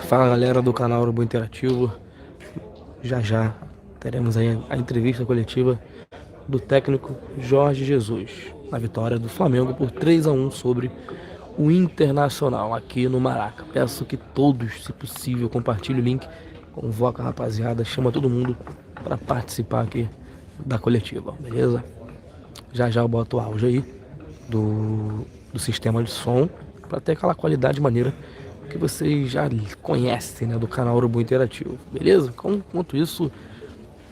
Fala galera do canal Urubu Interativo, já já teremos aí a entrevista coletiva do técnico Jorge Jesus, na vitória do Flamengo por 3-1 sobre o Internacional aqui no Maraca. Peço que todos, se possível, compartilhem o link, convoca a rapaziada, chama todo mundo para participar aqui da coletiva, beleza? Já já eu boto o áudio aí do sistema de som para ter aquela qualidade maneira que vocês já conhecem, né, do canal Urubu Interativo, beleza? Enquanto isso,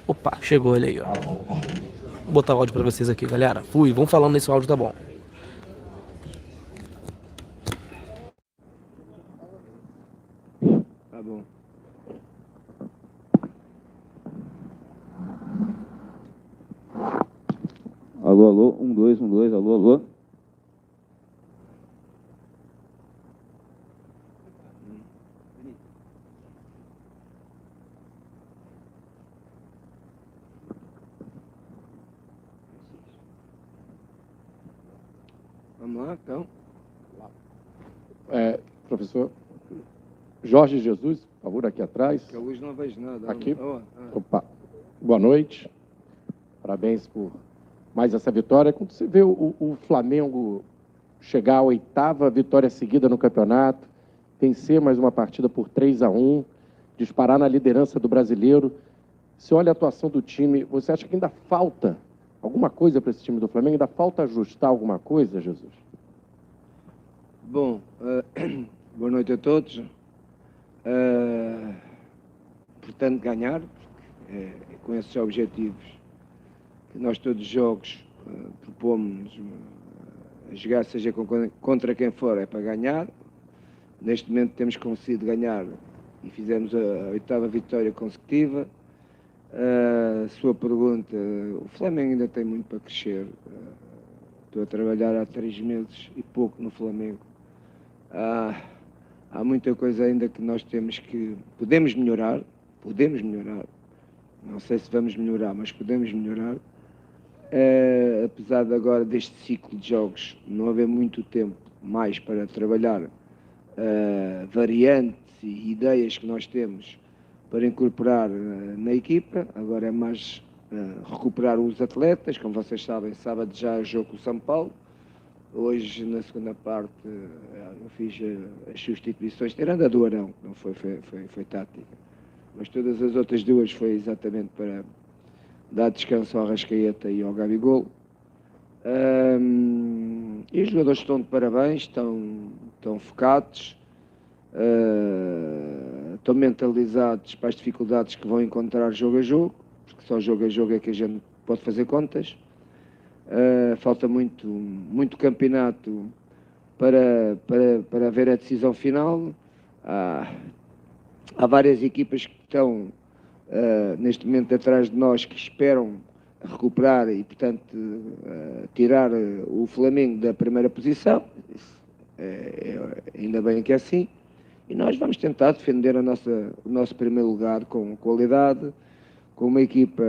opa, chegou ele aí, ó. Vou botar o áudio pra vocês aqui, galera. Fui, vamos falando nesse áudio, tá bom? Tá bom. Alô, alô, 1, 2, 1, 2, alô, alô. Vamos lá, então. Professor Jorge Jesus, por favor, aqui atrás. Que hoje não vejo nada. Aqui. Opa. Boa noite. Parabéns por mais essa vitória. Quando você vê o Flamengo chegar à 8ª vitória seguida no campeonato, vencer mais uma partida por 3-1, disparar na liderança do Brasileiro, você olha a atuação do time, você acha que ainda falta alguma coisa para esse time do Flamengo? Ainda falta ajustar alguma coisa, Jesus? Bom, boa noite a todos. Portanto, ganhar, é com esses objetivos que nós todos os jogos propomos a jogar, seja contra quem for, é para ganhar. Neste momento temos conseguido ganhar e fizemos a 8ª vitória consecutiva. Sua pergunta, o Flamengo ainda tem muito para crescer. Estou a trabalhar há 3 meses e pouco no Flamengo. Há muita coisa ainda que nós podemos melhorar, não sei se vamos melhorar, mas podemos melhorar, apesar de agora deste ciclo de jogos não haver muito tempo mais para trabalhar variantes e ideias que nós temos para incorporar na equipa. Agora é mais recuperar os atletas. Como vocês sabem, sábado já é jogo com o São Paulo. Hoje, na segunda parte, eu fiz as substituições, tirando a do Arão, que não foi tática. Mas todas as outras duas foi exatamente para dar descanso ao Arrascaeta e ao Gabigol. E os jogadores estão de parabéns, estão focados, estão mentalizados para as dificuldades que vão encontrar jogo a jogo, porque só jogo a jogo é que a gente pode fazer contas. Falta muito campeonato para haver a decisão final. Há várias equipas que estão neste momento atrás de nós, que esperam recuperar e, portanto, tirar o Flamengo da primeira posição. Ainda bem que é assim. E nós vamos tentar defender o nosso primeiro lugar com qualidade, com uma equipa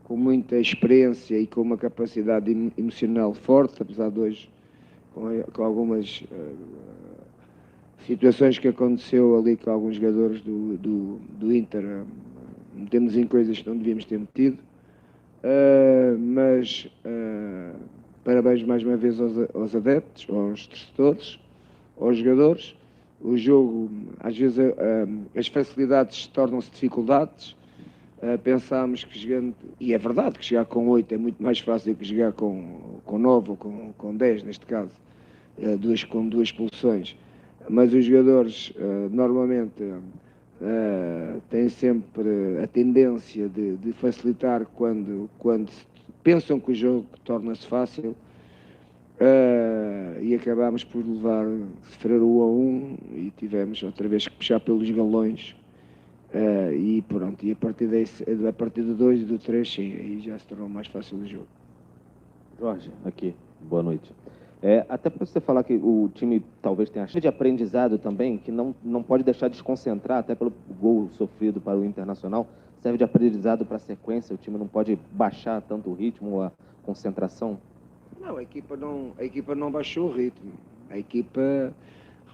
com muita experiência e com uma capacidade emocional forte, apesar de hoje, com algumas situações que aconteceu ali com alguns jogadores do Inter, metemos em coisas que não devíamos ter metido, mas parabéns mais uma vez aos adeptos, aos torcedores, aos jogadores. O jogo, às vezes, as facilidades tornam-se dificuldades. Pensámos que jogando, e é verdade que jogar com 8 é muito mais fácil que jogar com 9 ou com 10, neste caso, com 2 expulsões. Mas os jogadores normalmente têm sempre a tendência de facilitar quando pensam que o jogo torna-se fácil, e acabámos por sofrer o 1-1 e tivemos outra vez que puxar pelos galões. E pronto, e a partir do 2 e do 3, sim, aí já se tornou mais fácil o jogo. Jorge, aqui, boa noite. Até para você falar que o time talvez tenha de aprendizado também, que não pode deixar de se concentrar, até pelo gol sofrido para o Internacional, serve de aprendizado para a sequência, o time não pode baixar tanto o ritmo ou a concentração? Não, a equipa não baixou o ritmo. A equipa,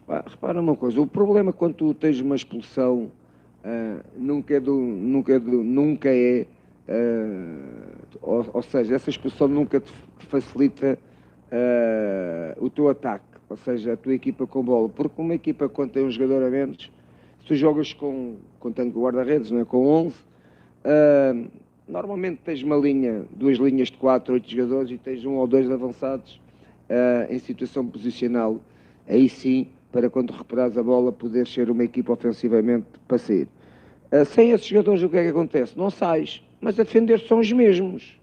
Repara uma coisa, o problema quando tu tens uma expulsão nunca é ou seja, essa expulsão nunca te facilita o teu ataque, ou seja, a tua equipa com bola, porque uma equipa quando tem um jogador a menos, se tu jogas contando com o guarda-redes, não é? Com 11, normalmente tens duas linhas de 4, 8 jogadores e tens um ou dois avançados em situação posicional, aí sim, para quando recuperares a bola, poder ser uma equipa ofensivamente para sair. Sem esses jogadores, o que é que acontece? Não sais, mas a defender são os mesmos.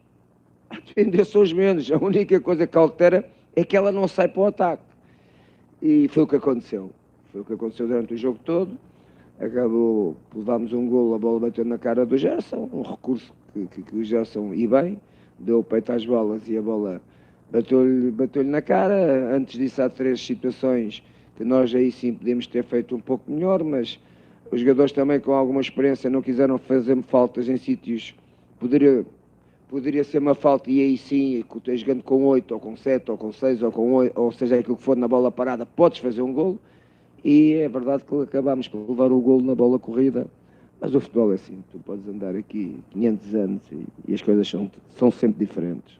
A defender são os mesmos. A única coisa que altera é que ela não sai para o ataque. E foi o que aconteceu. Foi o que aconteceu durante o jogo todo. Acabou, levámos um golo, a bola bateu na cara do Gerson, um recurso que o Gerson ia bem, deu o peito às bolas e a bola bateu-lhe na cara. Antes disso há 3 situações que nós aí sim podemos ter feito um pouco melhor, mas os jogadores também com alguma experiência não quiseram fazer faltas em sítios, poderia ser uma falta e aí sim, que tu estás jogando com 8 ou com 7 ou com 6 ou com 8, ou seja, aquilo que for na bola parada, podes fazer um golo. E é verdade que acabámos por levar o golo na bola corrida, mas o futebol é assim, tu podes andar aqui 500 anos e as coisas são sempre diferentes.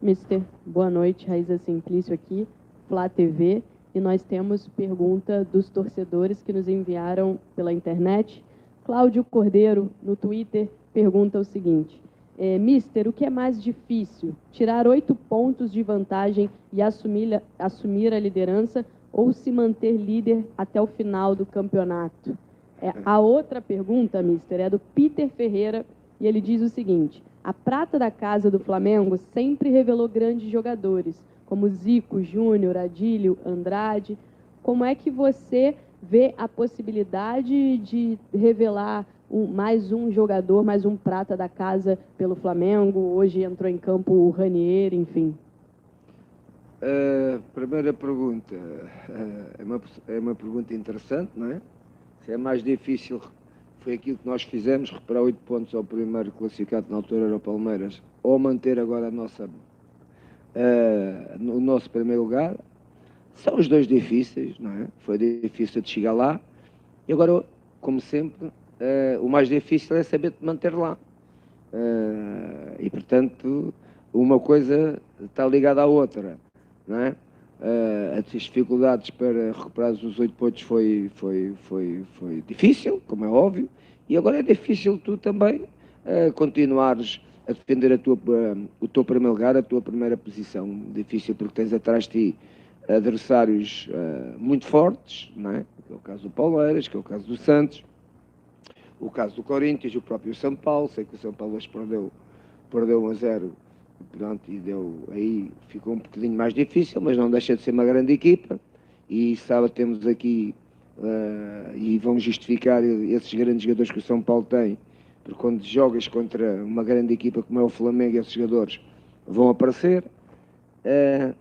Mister, boa noite, Raíza Simplício aqui, Flá TV, e nós temos pergunta dos torcedores que nos enviaram pela internet. Cláudio Cordeiro, no Twitter, pergunta o seguinte: Mister, o que é mais difícil, tirar 8 pontos de vantagem e assumir a liderança ou se manter líder até o final do campeonato? A outra pergunta, Mister, é do Peter Ferreira, e ele diz o seguinte: a prata da casa do Flamengo sempre revelou grandes jogadores, como Zico, Júnior, Adílio, Andrade. Como é que você vê a possibilidade de revelar mais um jogador, mais um prata da casa pelo Flamengo? Hoje entrou em campo o Ranieri, enfim. Primeira pergunta, é uma pergunta interessante, não é? Se é mais difícil, foi aquilo que nós fizemos, recuperar 8 pontos ao primeiro classificado na altura era o Palmeiras, ou manter agora o nosso primeiro lugar. São os dois difíceis, não é? Foi difícil de chegar lá, e agora, como sempre, o mais difícil é saber de manter lá. E, portanto, uma coisa está ligada à outra. Não é? As dificuldades para recuperar os 8 pontos foi difícil, como é óbvio, e agora é difícil tu também continuares a defender o teu primeiro lugar, a tua primeira posição. Difícil porque tens atrás de ti adversários muito fortes, não é? Que é o caso do Palmeiras, que é o caso do Santos, o caso do Corinthians, o próprio São Paulo. Sei que o São Paulo hoje perdeu 1-0. Pronto, e aí ficou um bocadinho mais difícil, mas não deixa de ser uma grande equipa, e sábado temos aqui e vamos justificar esses grandes jogadores que o São Paulo tem, porque quando jogas contra uma grande equipa como é o Flamengo, esses jogadores vão aparecer,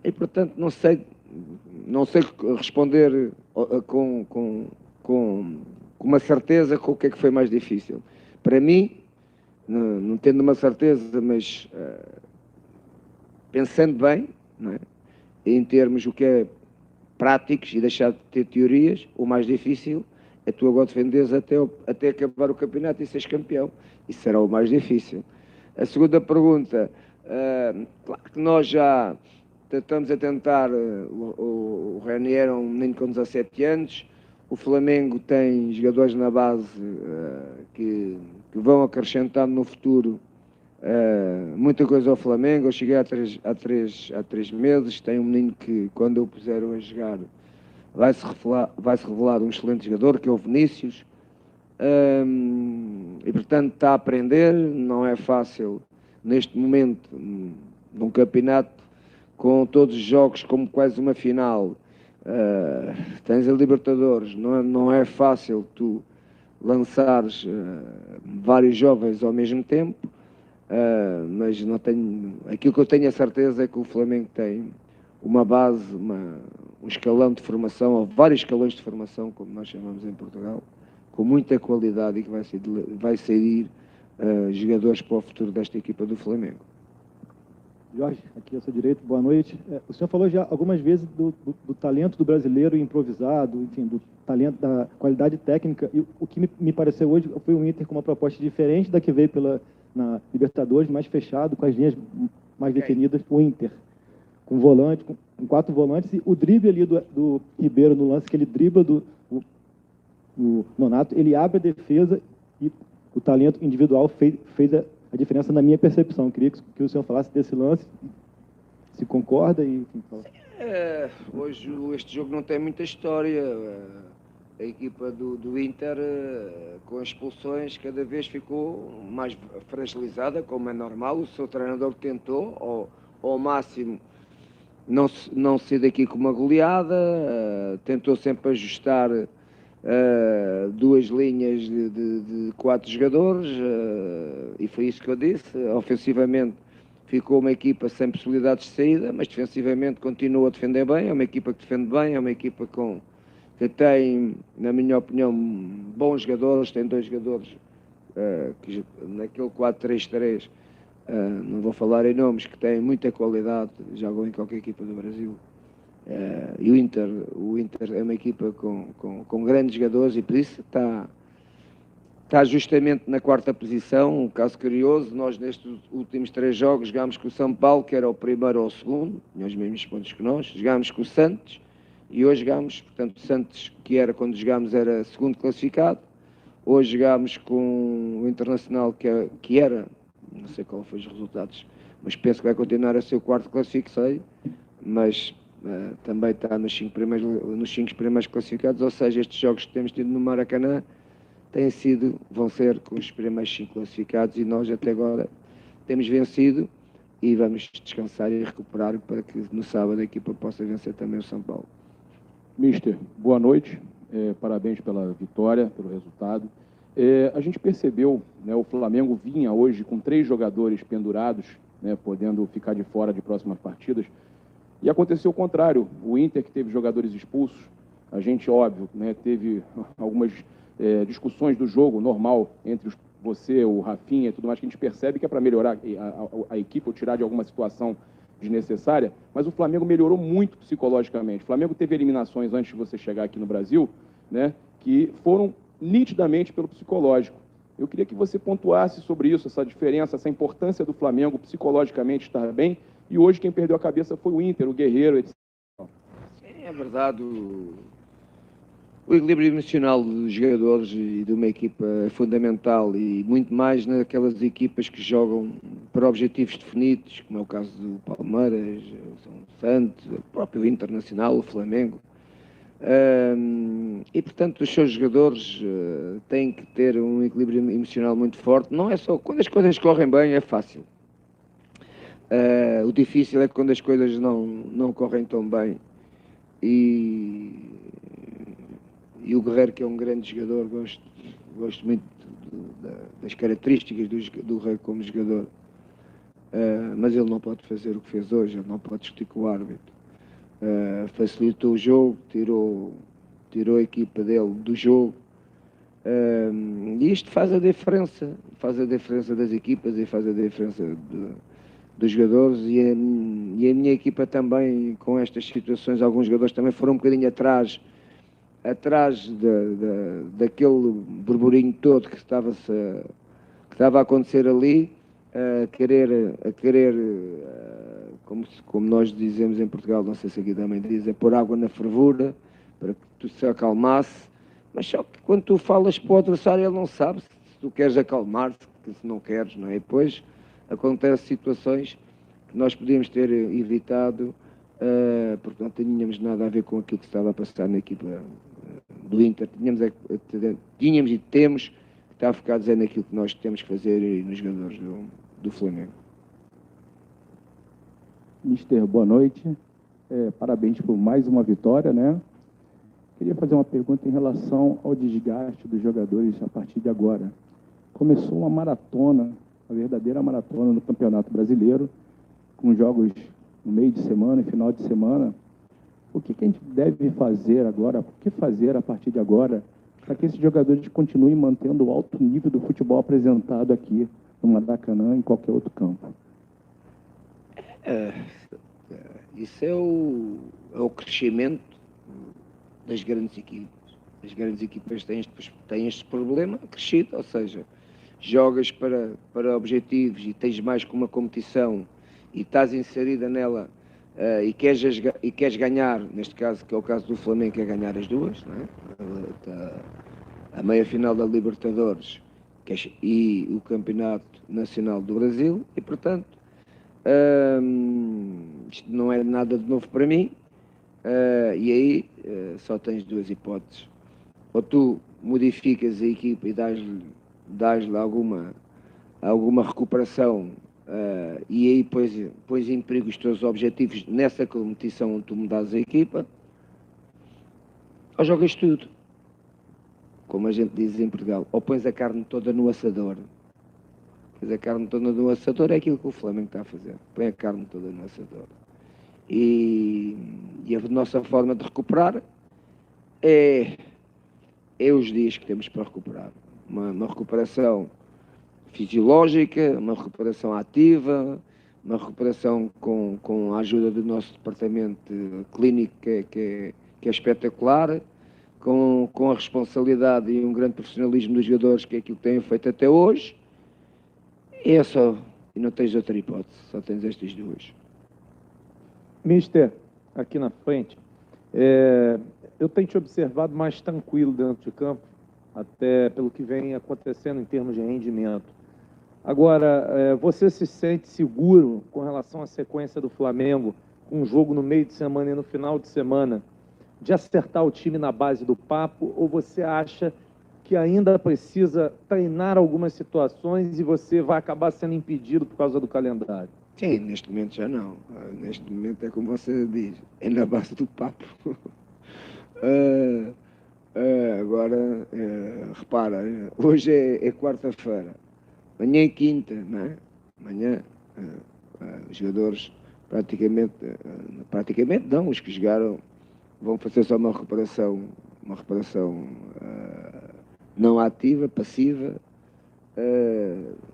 e portanto não sei responder com uma certeza com o que é que foi mais difícil. Para mim, não tendo uma certeza, mas pensando bem, não é? Em termos o que é práticos e deixar de ter teorias, o mais difícil é tu agora defenderes até acabar o campeonato e seres campeão. Isso será o mais difícil. A segunda pergunta, claro que nós já estamos a tentar, o Ranieri é um menino com 17 anos, o Flamengo tem jogadores na base que vão acrescentando no futuro muita coisa ao Flamengo. Eu cheguei há três meses, tem um menino que, quando eu puser a jogar, vai-se revelar um excelente jogador, que é o Vinícius, e portanto está a aprender. Não é fácil neste momento, num campeonato com todos os jogos como quase uma final, tens a Libertadores, não é fácil tu lançares vários jovens ao mesmo tempo. Mas não tenho, aquilo que eu tenho a certeza é que o Flamengo tem uma base, um escalão de formação, ou vários escalões de formação, como nós chamamos em Portugal, com muita qualidade, e que vai sair jogadores para o futuro desta equipa do Flamengo. Jorge, aqui à sua direita, boa noite. O senhor falou já algumas vezes do talento do brasileiro improvisado, enfim, do talento, da qualidade técnica, e o que me pareceu hoje foi um Inter com uma proposta diferente da que veio na Libertadores, mais fechado, com as linhas mais definidas, o Inter, com volante, com 4 volantes, e o drible ali do Ribeiro no lance, que ele dribla o Nonato, ele abre a defesa e o talento individual fez a diferença na minha percepção. Eu queria que o senhor falasse desse lance, se concorda e... Enfim, fala. Hoje este jogo não tem muita história. A equipa do Inter, com as expulsões, cada vez ficou mais fragilizada, como é normal. O seu treinador tentou, ao máximo, não ser daqui com uma goleada, tentou sempre ajustar duas linhas de 4 jogadores, e foi isso que eu disse. Ofensivamente ficou uma equipa sem possibilidades de saída, mas defensivamente continua a defender bem. É uma equipa que defende bem, é uma equipa que tem, na minha opinião, bons jogadores. Tem 2 jogadores que naquele 4-3-3, não vou falar em nomes, que têm muita qualidade, jogam em qualquer equipa do Brasil. E o Inter é uma equipa com grandes jogadores, e por isso está justamente na 4ª posição. Um caso curioso: nós nestes últimos 3 jogos jogámos com o São Paulo, que era o primeiro ou o segundo, tinha os mesmos pontos que nós, jogámos com o Santos, e hoje jogámos, portanto, o Santos, que era quando jogámos, era segundo classificado. Hoje jogámos com o Internacional, que era, não sei qual foi os resultados, mas penso que vai continuar a ser o 4º classificado, mas também está nos 5 primeiros classificados. Ou seja, estes jogos que temos tido no Maracanã vão ser com os primeiros 5 classificados, e nós até agora temos vencido, e vamos descansar e recuperar para que no sábado a equipa possa vencer também o São Paulo. Mister, boa noite, parabéns pela vitória, pelo resultado. A gente percebeu, né, o Flamengo vinha hoje com 3 jogadores pendurados, né, podendo ficar de fora de próximas partidas, e aconteceu o contrário. O Inter, que teve jogadores expulsos, a gente, óbvio, né, teve algumas discussões do jogo normal entre você, o Rafinha e tudo mais, que a gente percebe que é para melhorar a equipe ou tirar de alguma situação desnecessária, mas o Flamengo melhorou muito psicologicamente. O Flamengo teve eliminações antes de você chegar aqui no Brasil, né, que foram nitidamente pelo psicológico. Eu queria que você pontuasse sobre isso, essa diferença, essa importância do Flamengo psicologicamente estar bem, e hoje quem perdeu a cabeça foi o Inter, o Guerreiro, etc. Sim, é verdade. O equilíbrio emocional dos jogadores e de uma equipa é fundamental, e muito mais naquelas equipas que jogam para objetivos definidos, como é o caso do Palmeiras, o São Santos, o próprio Internacional, o Flamengo. E, portanto, os seus jogadores têm que ter um equilíbrio emocional muito forte. Não é só quando as coisas correm bem, é fácil. O difícil é quando as coisas não correm tão bem. E o Guerreiro, que é um grande jogador, gosto muito das características do Guerreiro como jogador, mas ele não pode fazer o que fez hoje, ele não pode discutir com o árbitro. Facilitou o jogo, tirou a equipa dele do jogo, e isto faz a diferença das equipas, e faz a diferença dos jogadores, e a minha equipa também, com estas situações, alguns jogadores também foram um bocadinho atrás daquele burburinho todo que estava a acontecer ali, a querer como nós dizemos em Portugal, não sei se aqui também dizem, pôr água na fervura, para que tu se acalmasse. Mas só que quando tu falas para o adversário, ele não sabe se tu queres acalmar-te, se não queres, não é? E depois acontecem situações que nós podíamos ter evitado, porque não tínhamos nada a ver com aquilo que estava a passar na equipa do Inter. Tínhamos e temos que estar focados naquilo que nós temos que fazer nos jogadores do Flamengo. Mister, boa noite. Parabéns por mais uma vitória, né? Queria fazer uma pergunta em relação ao desgaste dos jogadores a partir de agora. Começou uma maratona, uma verdadeira maratona no Campeonato Brasileiro, com jogos no meio de semana e final de semana. O que a gente deve fazer agora, o que fazer a partir de agora, para que esses jogadores continuem mantendo o alto nível do futebol apresentado aqui no Maracanã e em qualquer outro campo? Isso é o crescimento das grandes equipas. As grandes equipas têm este problema crescido, ou seja, jogas para objetivos e tens mais que uma competição e estás inserida nela e queres ganhar, neste caso, que é o caso do Flamengo, que é ganhar as duas, não é? A meia-final da Libertadores e o Campeonato Nacional do Brasil, e portanto isto não é nada de novo para mim, e aí só tens duas hipóteses: ou tu modificas a equipa e dás-lhe alguma recuperação, e aí pões em perigo os teus objetivos nessa competição onde tu mudas a equipa, ou jogas tudo, como a gente diz em Portugal, ou pões a carne toda no assador. Pões a carne toda no assador, é aquilo que o Flamengo está a fazer, põe a carne toda no assador. E a nossa forma de recuperar é os dias que temos para recuperar. Uma recuperação fisiológica, uma recuperação ativa, uma recuperação com a ajuda do nosso departamento clínico, que é espetacular, com a responsabilidade e um grande profissionalismo dos jogadores, que é aquilo que têm feito até hoje. E é só, e não tens outra hipótese, só tens estas duas. Mister, aqui na frente, eu tenho te observado mais tranquilo dentro de campo, até pelo que vem acontecendo em termos de rendimento. Agora, você se sente seguro com relação à sequência do Flamengo, com um jogo no meio de semana e no final de semana, de acertar o time na base do papo, ou você acha que ainda precisa treinar algumas situações e você vai acabar sendo impedido por causa do calendário? Sim, neste momento já não. Neste momento é como você diz, é na base do papo. Agora, repara, hoje é quarta-feira, amanhã é quinta, não é? Amanhã os jogadores praticamente não, os que jogaram vão fazer só uma recuperação não ativa, passiva,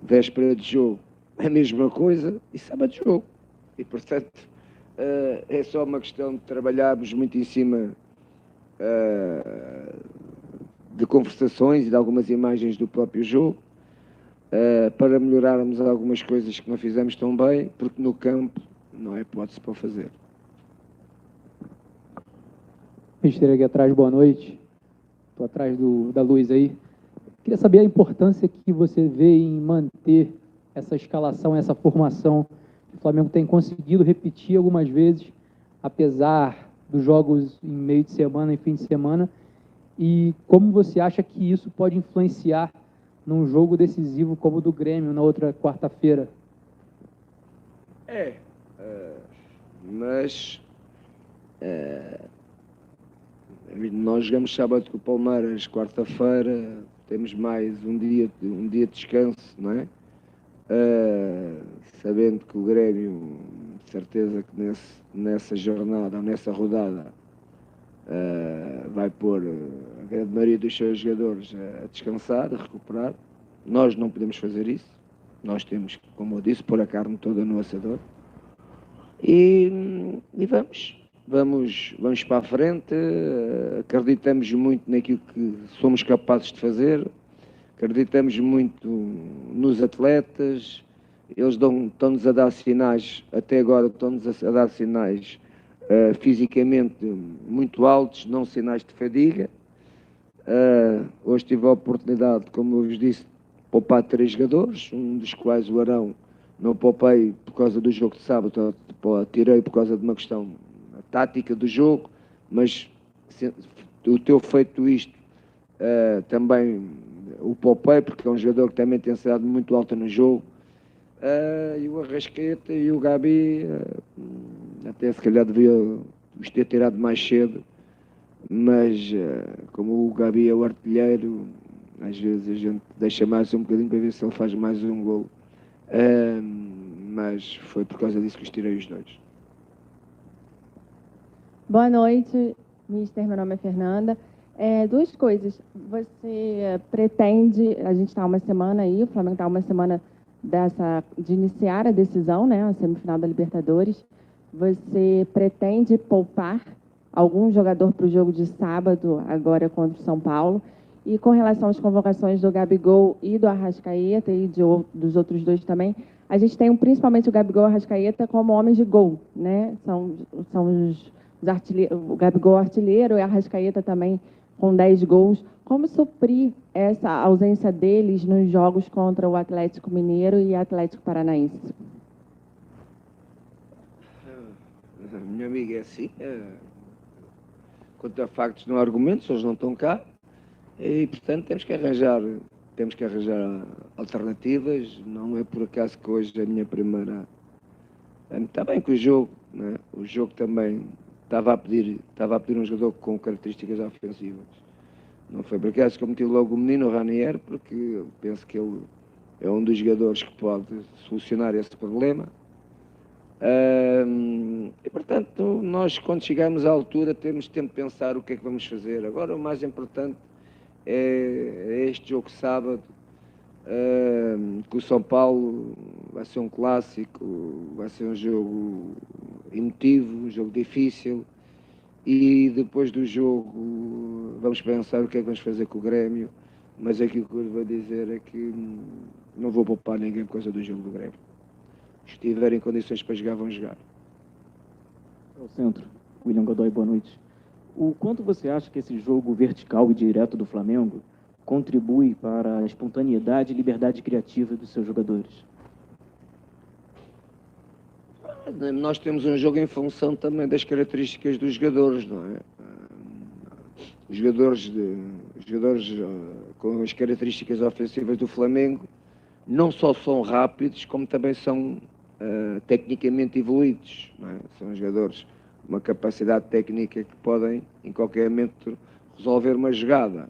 véspera de jogo é a mesma coisa e sábado de jogo. E, portanto, é só uma questão de trabalharmos muito em cima de conversações e de algumas imagens do próprio jogo, para melhorarmos algumas coisas que não fizemos tão bem, porque no campo não há hipótese para fazer. Mister, aqui atrás, boa noite. Estou atrás da luz aí. Queria saber a importância que você vê em manter essa escalação, essa formação que o Flamengo tem conseguido repetir algumas vezes, apesar dos jogos em meio de semana e fim de semana, e como você acha que isso pode influenciar num jogo decisivo como o do Grêmio na outra quarta-feira? Mas nós jogamos sábado com o Palmeiras, quarta-feira temos mais um dia de descanso, não é? Sabendo que o Grêmio, de certeza que nessa jornada ou nessa rodada vai pôr a grande maioria dos seus jogadores a descansar, a recuperar. Nós não podemos fazer isso. Nós temos que, como eu disse, pôr a carne toda no assador. E vamos para a frente. Acreditamos muito naquilo que somos capazes de fazer. Acreditamos muito nos atletas. Eles estão-nos a dar sinais, até agora estão-nos a dar sinais fisicamente muito altos, não sinais de fadiga. Hoje tive a oportunidade, como eu vos disse, de poupar 3 jogadores, um dos quais o Arão não poupei por causa do jogo de sábado, tirei por causa de uma questão tática do jogo, mas o teu feito isto também o poupei, porque é um jogador que tem uma intensidade muito alta no jogo. E o Arrascaeta e o Gabi, até se calhar devia os ter tirado mais cedo, mas como o Gabi é o artilheiro, às vezes a gente deixa mais um bocadinho para ver se ele faz mais um gol. Mas foi por causa disso que os tirei os dois. Boa noite, Mister. Meu nome é Fernanda. 2 coisas. Você pretende, a gente está uma semana aí, o Flamengo está uma semana de iniciar a decisão, né, a semifinal da Libertadores, você pretende poupar algum jogador para o jogo de sábado, agora contra o São Paulo? E com relação às convocações do Gabigol e do Arrascaeta, e dos outros dois também, a gente tem principalmente o Gabigol e o Arrascaeta como homens de gol, né? São os artilheiros, o Gabigol artilheiro e o Arrascaeta também com 10 gols. Como suprir essa ausência deles nos jogos contra o Atlético Mineiro e Atlético Paranaense? Minha amiga, é assim. Quanto a factos, não há argumentos, eles não estão cá. E, portanto, temos que arranjar alternativas. Não é por acaso que hoje a minha primeira... Está bem que o jogo, né? O jogo também estava a pedir um jogador com características ofensivas. Não foi por acaso que eu meti logo o menino, o Ranier, porque eu penso que ele é um dos jogadores que pode solucionar esse problema. E, portanto, nós, quando chegarmos à altura, temos tempo de pensar o que é que vamos fazer. Agora, o mais importante é este jogo sábado, que o São Paulo vai ser um clássico, vai ser um jogo emotivo, um jogo difícil, e depois do jogo vamos pensar o que é que vamos fazer com o Grêmio, mas aquilo que eu vou dizer é que não vou poupar ninguém por causa do jogo do Grêmio. Se tiverem condições para jogar, vão jogar. Ao centro, William Godoy, boa noite. O quanto você acha que esse jogo vertical e direto do Flamengo contribui para a espontaneidade e liberdade criativa dos seus jogadores? Nós temos um jogo em função também das características dos jogadores, não é? Os jogadores com as características ofensivas do Flamengo não só são rápidos, como também são tecnicamente evoluídos, não é? São jogadores com uma capacidade técnica que podem, em qualquer momento, resolver uma jogada.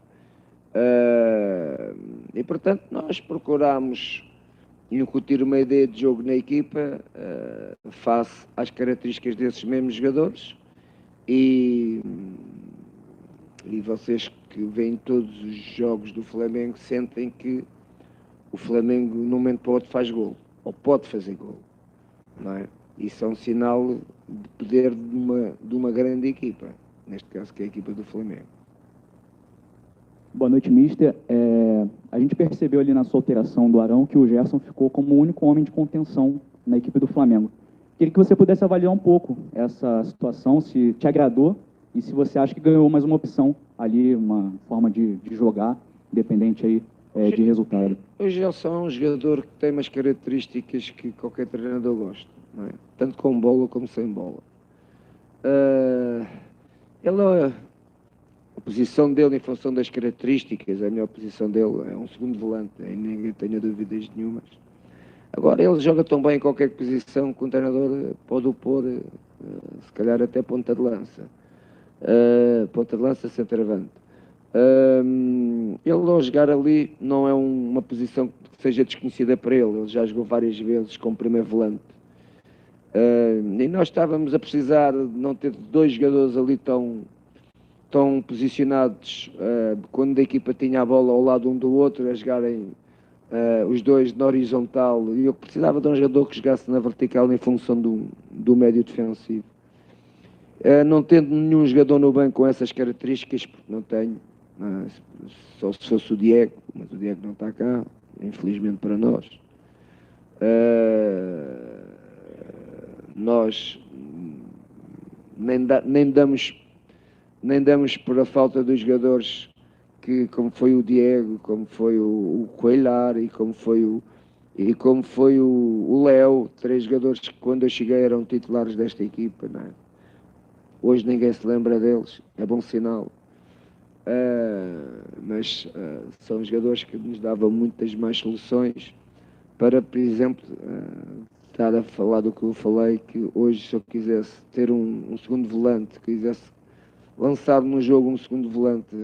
E, portanto, nós procuramos incutir uma ideia de jogo na equipa face às características desses mesmos jogadores e vocês que veem todos os jogos do Flamengo sentem que o Flamengo, num momento para o outro, faz gol, ou pode fazer gol, não é? Isso é um sinal de poder de uma grande equipa, neste caso que é a equipa do Flamengo. Boa noite, mister. A gente percebeu ali na sua alteração do Arão que o Gerson ficou como o único homem de contenção na equipe do Flamengo. Queria que você pudesse avaliar um pouco essa situação, se te agradou e se você acha que ganhou mais uma opção ali, uma forma de jogar, independente aí de resultado. O Gerson é um jogador que tem umas características que qualquer treinador gosta, não é? Tanto com bola como sem bola. A posição dele, em função das características, a melhor posição dele é um segundo volante, ninguém tenha dúvidas nenhumas. Agora, ele joga tão bem em qualquer posição que um treinador pode o pôr, se calhar até ponta de lança. Ponta de lança, centroavante. Ele, ao jogar ali, não é uma posição que seja desconhecida para ele. Ele já jogou várias vezes como primeiro volante. E nós estávamos a precisar de não ter dois jogadores ali tão posicionados quando a equipa tinha a bola ao lado um do outro, a jogarem os dois na horizontal, e eu precisava de um jogador que jogasse na vertical em função do médio defensivo. Não tendo nenhum jogador no banco com essas características, porque não tenho, só se fosse o Diego, mas o Diego não está cá, infelizmente para nós. Nós nem damos por a falta dos jogadores que, como foi o Diego, como foi o Coelhar e como foi o Léo, três jogadores que quando eu cheguei eram titulares desta equipa, não é? Hoje ninguém se lembra deles, é bom sinal. Mas são jogadores que nos davam muitas mais soluções para, por exemplo, estar a falar do que eu falei, que hoje se eu quisesse ter um segundo volante, quisesse lançar no jogo um segundo volante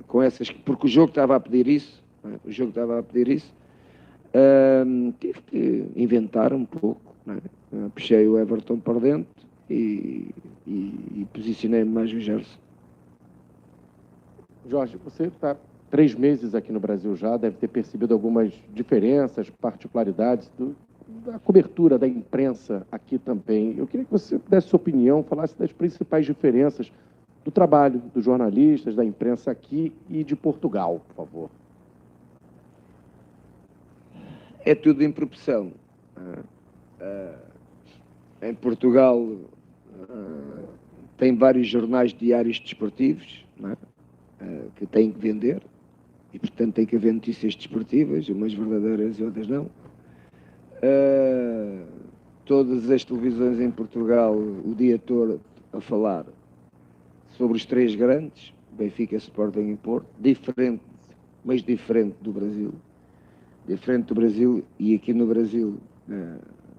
com essas, porque o jogo estava a pedir isso, não é? O jogo estava a pedir isso, tive que inventar um pouco, não é? Puxei o Everton para dentro e posicionei mais o Gerson. Jorge, você está 3 meses aqui no Brasil já, deve ter percebido algumas diferenças, particularidades da cobertura da imprensa aqui também. Eu queria que você desse sua opinião, falasse das principais diferenças do trabalho dos jornalistas, da imprensa aqui e de Portugal, por favor. É tudo em proporção. Em Portugal tem vários jornais diários desportivos, não é? Que têm que vender e, portanto, tem que haver notícias desportivas, umas verdadeiras e outras não. Todas as televisões em Portugal o dia todo a falar sobre os 3 grandes, Benfica, Sporting e Porto, diferente, mas diferente do Brasil. Diferente do Brasil, e aqui no Brasil,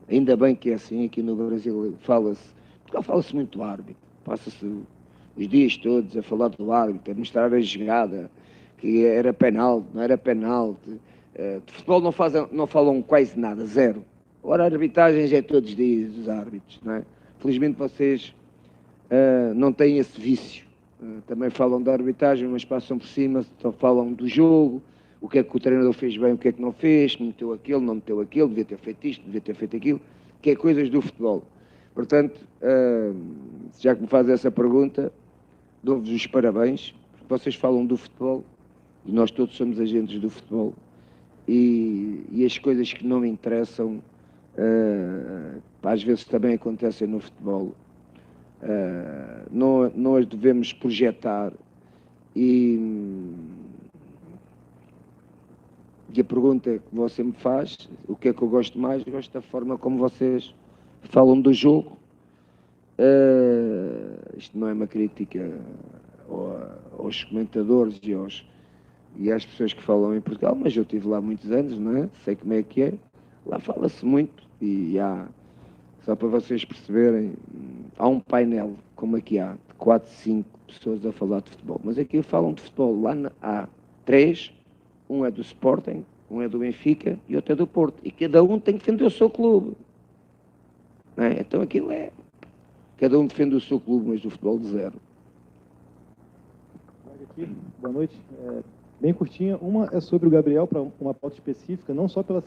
ainda bem que é assim, aqui no Brasil fala-se muito do árbitro, passa-se os dias todos a falar do árbitro, a mostrar a jogada, que era penalti, não era penalti. De futebol não falam quase nada, zero. Ora, a arbitragem já é todos os dias dos árbitros, não é? Felizmente vocês não têm esse vício. Também falam da arbitragem, mas passam por cima, só falam do jogo, o que é que o treinador fez bem, o que é que não fez, meteu aquilo, não meteu aquilo, devia ter feito isto, devia ter feito aquilo, que é coisas do futebol. Portanto, já que me faz essa pergunta, dou-vos os parabéns, porque vocês falam do futebol, e nós todos somos agentes do futebol, e as coisas que não me interessam, às vezes também acontecem no futebol. Nós devemos projetar e a pergunta que você me faz, o que é que eu gosto mais? Eu gosto da forma como vocês falam do jogo. Isto não é uma crítica aos comentadores e às pessoas que falam em Portugal, mas eu estive lá muitos anos, não é? Sei como é que é. Lá fala-se muito e há, só para vocês perceberem, há um painel, como aqui há, de 4, 5 pessoas a falar de futebol. Mas aqui falam de futebol. Lá há 3, um é do Sporting, um é do Benfica e outro é do Porto. E cada um tem que defender o seu clube. Não é? Então aquilo é... Cada um defende o seu clube, mas do futebol de zero. Boa noite. Bem curtinha. Uma é sobre o Gabriel, para uma pauta específica, não só pela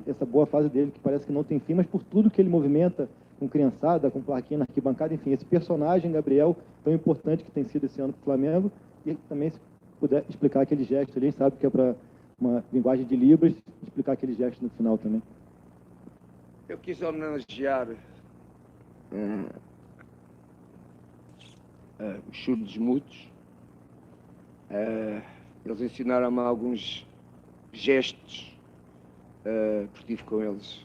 essa boa fase dele, que parece que não tem fim, mas por tudo que ele movimenta com criançada, com plaquinha na arquibancada, enfim, esse personagem, Gabriel, tão importante que tem sido esse ano para o Flamengo, e também, se puder explicar aquele gesto ali, sabe que é para uma linguagem de Libras, explicar aquele gesto no final também. Eu quis homenagear os surdos mudos. Eles ensinaram-me alguns gestos, porque estive com eles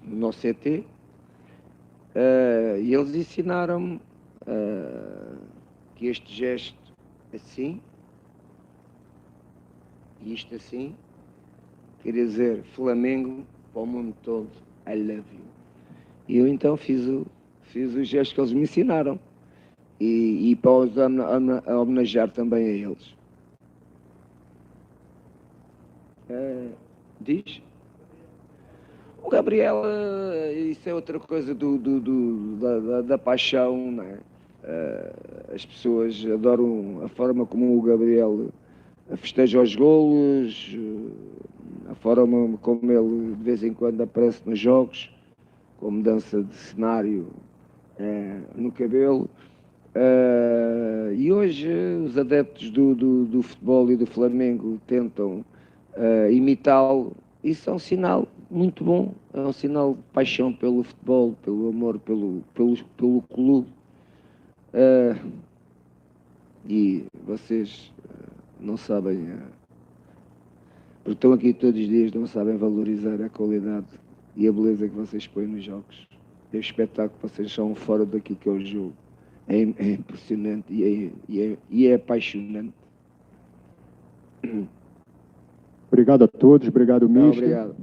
no nosso CT, e eles ensinaram-me que este gesto assim, e isto assim, quer dizer Flamengo para o mundo todo, I love you. E eu então fiz o gesto que eles me ensinaram. E para os homenagear também a eles. Diz? O Gabriel, isso é outra coisa da paixão, não é? As pessoas adoram a forma como o Gabriel festeja os golos, a forma como ele de vez em quando aparece nos jogos, com mudança de cenário no cabelo. E hoje os adeptos do futebol e do Flamengo tentam imitá-lo. Isso é um sinal muito bom, é um sinal de paixão pelo futebol, pelo amor pelo clube. E vocês não sabem, porque estão aqui todos os dias, não sabem valorizar a qualidade e a beleza que vocês põem nos jogos. É o espetáculo que vocês são fora daquilo que é o jogo. É impressionante e é apaixonante. Obrigado a todos, obrigado, Mister. Obrigado.